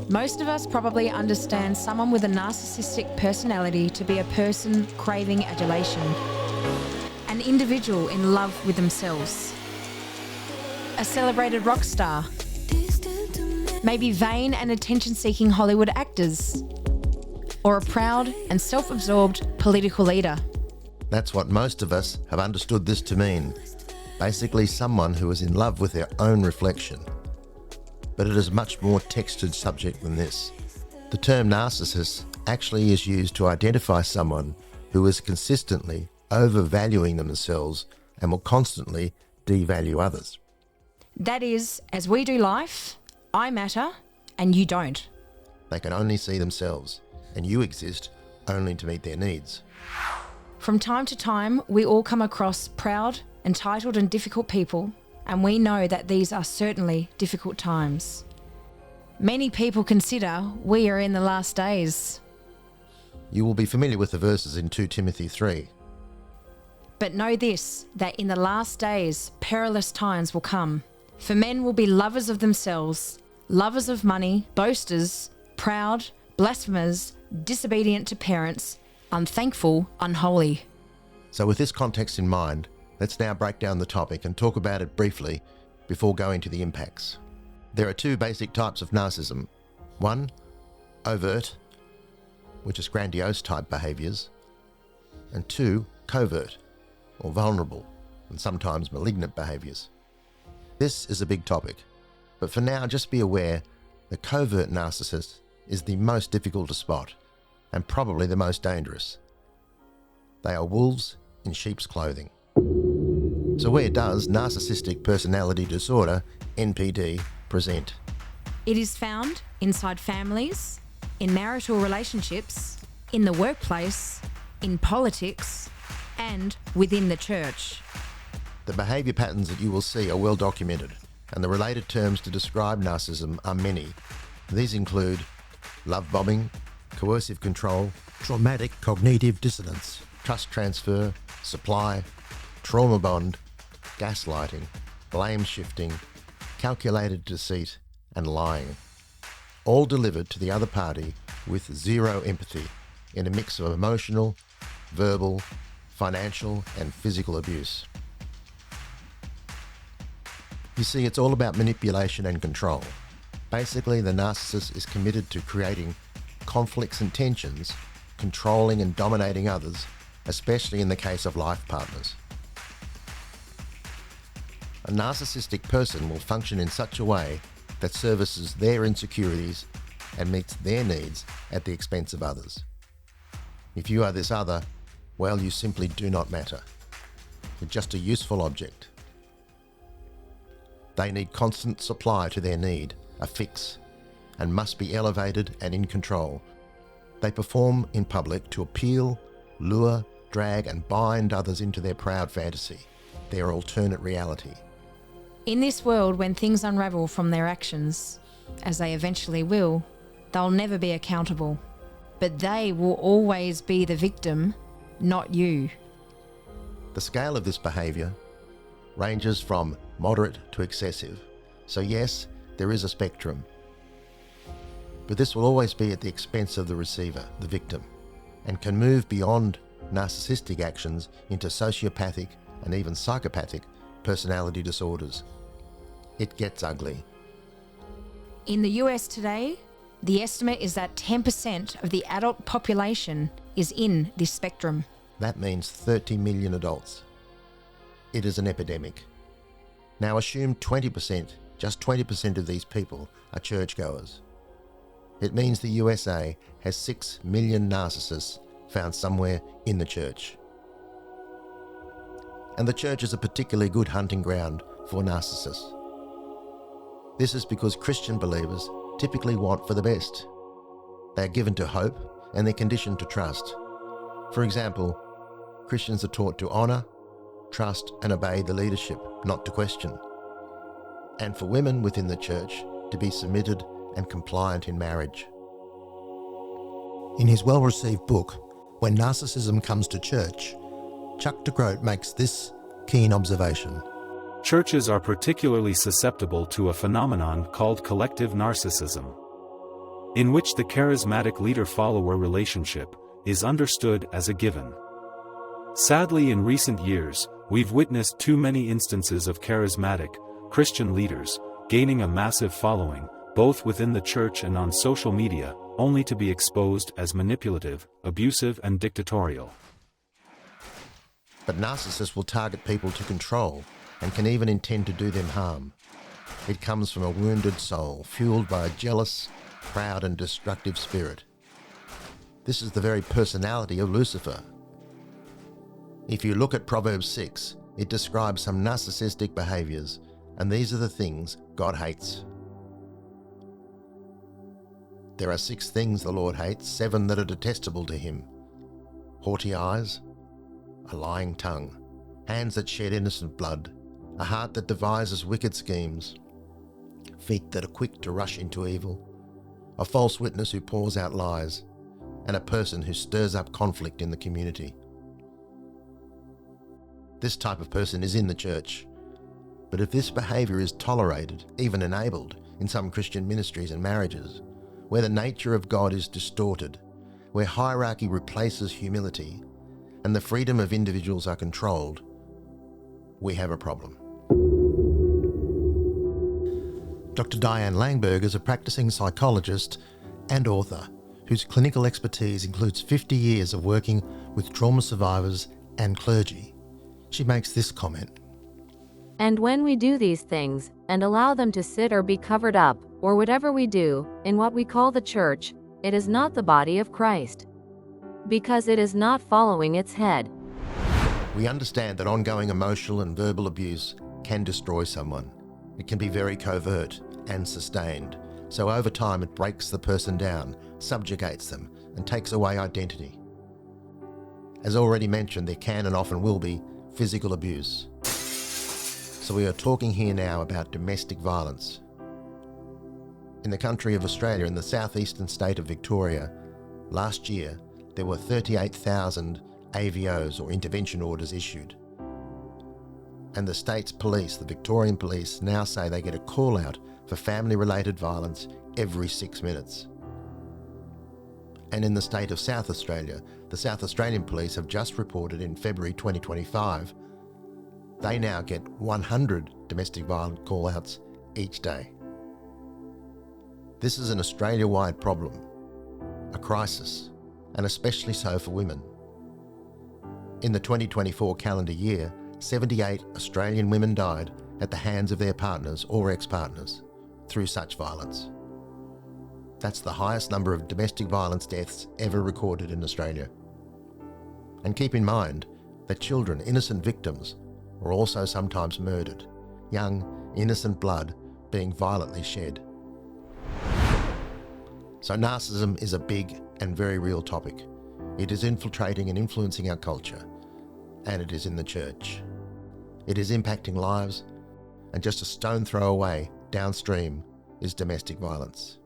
Most of us probably understand someone with a narcissistic personality to be a person craving adulation, an individual in love with themselves, a celebrated rock star, maybe vain and attention-seeking Hollywood actors, or a proud and self-absorbed political leader. That's what most of us have understood this to mean. Basically, someone who is in love with their own reflection. But it is a much more textured subject than this. The term narcissist actually is used to identify someone who is consistently overvaluing themselves and will constantly devalue others. That is, as we do life, I matter and you don't. They can only see themselves, and you exist only to meet their needs. From time to time, we all come across proud, entitled and difficult people, and we know that these are certainly difficult times. Many people consider we are in the last days. You will be familiar with the verses in 2 Timothy 3. But know this, that in the last days, perilous times will come. For men will be lovers of themselves, lovers of money, boasters, proud, blasphemers, disobedient to parents, unthankful, unholy. So with this context in mind, let's now break down the topic and talk about it briefly before going to the impacts. There are two basic types of narcissism. One, overt, which is grandiose type behaviours, and two, covert, or vulnerable, and sometimes malignant behaviours. This is a big topic, but for now just be aware the covert narcissist is the most difficult to spot and probably the most dangerous. They are wolves in sheep's clothing. So where does narcissistic personality disorder, NPD, present? It is found inside families, in marital relationships, in the workplace, in politics, and within the church. The behaviour patterns that you will see are well documented, and the related terms to describe narcissism are many. These include love bombing, coercive control, traumatic cognitive dissonance, trust transfer, supply, trauma bond, gaslighting, blame shifting, calculated deceit, and lying. All delivered to the other party with zero empathy in a mix of emotional, verbal, financial, and physical abuse. You see, it's all about manipulation and control. Basically, the narcissist is committed to creating conflicts and tensions, controlling and dominating others, especially in the case of life partners. A narcissistic person will function in such a way that services their insecurities and meets their needs at the expense of others. If you are this other, well, you simply do not matter. You're just a useful object. They need constant supply to their need, a fix, and must be elevated and in control. They perform in public to appeal, lure, drag and bind others into their proud fantasy, their alternate reality. In this world, when things unravel from their actions, as they eventually will, they'll never be accountable. But they will always be the victim, not you. The scale of this behaviour ranges from moderate to excessive. So yes, there is a spectrum. But this will always be at the expense of the receiver, the victim, and can move beyond narcissistic actions into sociopathic and even psychopathic personality disorders. It gets ugly. In the US today, the estimate is that 10% of the adult population is in this spectrum. That means 30 million adults. It is an epidemic. Now assume 20%, just 20% of these people are churchgoers. It means the USA has 6 million narcissists found somewhere in the church. And the church is a particularly good hunting ground for narcissists. This is because Christian believers typically want for the best. They are given to hope and they're conditioned to trust. For example, Christians are taught to honour, trust and obey the leadership, not to question. And for women within the church to be submitted and compliant in marriage. In his well-received book, When Narcissism Comes to Church, Chuck de Groot makes this keen observation. Churches are particularly susceptible to a phenomenon called collective narcissism, in which the charismatic leader-follower relationship is understood as a given. Sadly, in recent years, we've witnessed too many instances of charismatic, Christian leaders gaining a massive following, both within the church and on social media, only to be exposed as manipulative, abusive, and dictatorial. But narcissists will target people to control and can even intend to do them harm. It comes from a wounded soul, fueled by a jealous, proud and destructive spirit. This is the very personality of Lucifer. If you look at Proverbs 6, it describes some narcissistic behaviours, and these are the things God hates. There are 6 things the Lord hates, 7 that are detestable to him: haughty eyes, a lying tongue, hands that shed innocent blood, a heart that devises wicked schemes, feet that are quick to rush into evil, a false witness who pours out lies, and a person who stirs up conflict in the community. This type of person is in the church. But if this behaviour is tolerated, even enabled, in some Christian ministries and marriages, where the nature of God is distorted, where hierarchy replaces humility, and the freedom of individuals are controlled, we have a problem. Dr. Diane Langberg is a practicing psychologist and author whose clinical expertise includes 50 years of working with trauma survivors and clergy. She makes this comment. And when we do these things, and allow them to sit or be covered up, or whatever we do, in what we call the church, it is not the body of Christ. Because it is not following its head. We understand that ongoing emotional and verbal abuse can destroy someone. It can be very covert and sustained, so over time it breaks the person down, subjugates them, and takes away identity. As already mentioned, there can and often will be physical abuse. So we are talking here now about domestic violence. In the country of Australia, in the southeastern state of Victoria, last year there were 38,000 AVOs or intervention orders issued. And the state's police, the Victorian police, now say they get a call out for family-related violence every 6 minutes. And in the state of South Australia, the South Australian police have just reported in February 2025 they now get 100 domestic violence call-outs each day. This is an Australia-wide problem, a crisis, and especially so for women. In the 2024 calendar year, 78 Australian women died at the hands of their partners or ex-partners through such violence. That's the highest number of domestic violence deaths ever recorded in Australia. And keep in mind that children, innocent victims, are also sometimes murdered, young, innocent blood being violently shed. So narcissism is a big and very real topic. It is infiltrating and influencing our culture, and it is in the church. It is impacting lives, and just a stone throw away, downstream, is domestic violence.